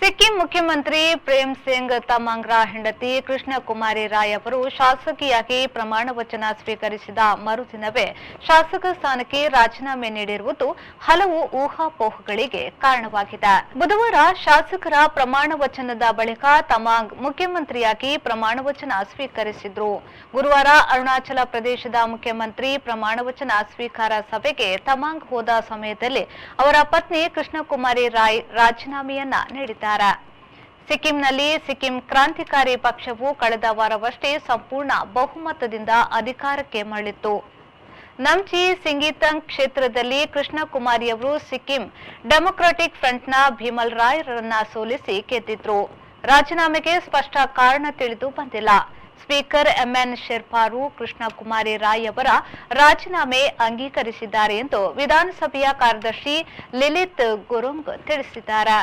ಸಿಕ್ಕಿಂ ಮುಖ್ಯಮಂತ್ರಿ ಪ್ರೇಮ್ ಸಿಂಗ್ ತಮಾಂಗ್ರ ಹೆಂಡತಿ ಕೃಷ್ಣ ಕುಮಾರಿ ರಾಯ್ ಅವರು ಶಾಸಕಿಯಾಗಿ ಪ್ರಮಾಣ ವಚನ ಸ್ವೀಕರಿಸಿದ ಮರುದಿನವೇ ಶಾಸಕ ಸ್ಥಾನಕ್ಕೆ ರಾಜೀನಾಮೆ ನೀಡಿರುವುದು ಹಲವು ಊಹಾಪೋಹಗಳಿಗೆ ಕಾರಣವಾಗಿದೆ. ಬುಧವಾರ ಶಾಸಕರ ಪ್ರಮಾಣ ವಚನದ ಬಳಿಕ ತಮಾಂಗ್ ಮುಖ್ಯಮಂತ್ರಿಯಾಗಿ ಪ್ರಮಾಣ ವಚನ ಸ್ವೀಕರಿಸಿದ್ರು. ಗುರುವಾರ ಅರುಣಾಚಲ ಪ್ರದೇಶದ ಮುಖ್ಯಮಂತ್ರಿ ಪ್ರಮಾಣ ವಚನ ಸ್ವೀಕಾರ ಸಭೆಗೆ ತಮಾಂಗ್ ಹೋದ ಸಮಯದಲ್ಲಿ ಅವರ ಪತ್ನಿ ಕೃಷ್ಣ ಕುಮಾರಿ ರಾಯ್ ರಾಜೀನಾಮೆಯನ್ನ ನೀಡಿದ್ದಾರೆ. ಸಿಕ್ಕಿಂನಲ್ಲಿ ಸಿಕ್ಕಿಂ ಕ್ರಾಂತಿಕಾರಿ ಪಕ್ಷವು ಕಳೆದ ವಾರವಷ್ಟೇ ಸಂಪೂರ್ಣ ಬಹುಮತದಿಂದ ಅಧಿಕಾರಕ್ಕೆ ಮರಳಿತ್ತು. ನಮ್ಚಿ ಸಿಂಗಿತಂಗ್ ಕ್ಷೇತ್ರದಲ್ಲಿ ಕೃಷ್ಣ ಕುಮಾರಿಯವರು ಸಿಕ್ಕಿಂ ಡೆಮೊಕ್ರಾಟಿಕ್ ಫ್ರಂಟ್ನ ಭೀಮಲ್ ರಾಯ್ರನ್ನ ಸೋಲಿಸಿ ಗೆದ್ದಿದ್ರು. ರಾಜೀನಾಮೆಗೆ ಸ್ಪಷ್ಟ ಕಾರಣ ತಿಳಿದು ಬಂದಿಲ್ಲ. ಸ್ಪೀಕರ್ ಎಂಎನ್ ಶೆರ್ಪಾರು ಕೃಷ್ಣ ಕುಮಾರಿ ರಾಯ್ ಅವರ ರಾಜೀನಾಮೆ ಅಂಗೀಕರಿಸಿದ್ದಾರೆ ಎಂದು ವಿಧಾನಸಭೆಯ ಕಾರ್ಯದರ್ಶಿ ಲಿಲಿತ್ ಗುರುಂಗ್ ತಿಳಿಸಿದ್ದಾರೆ.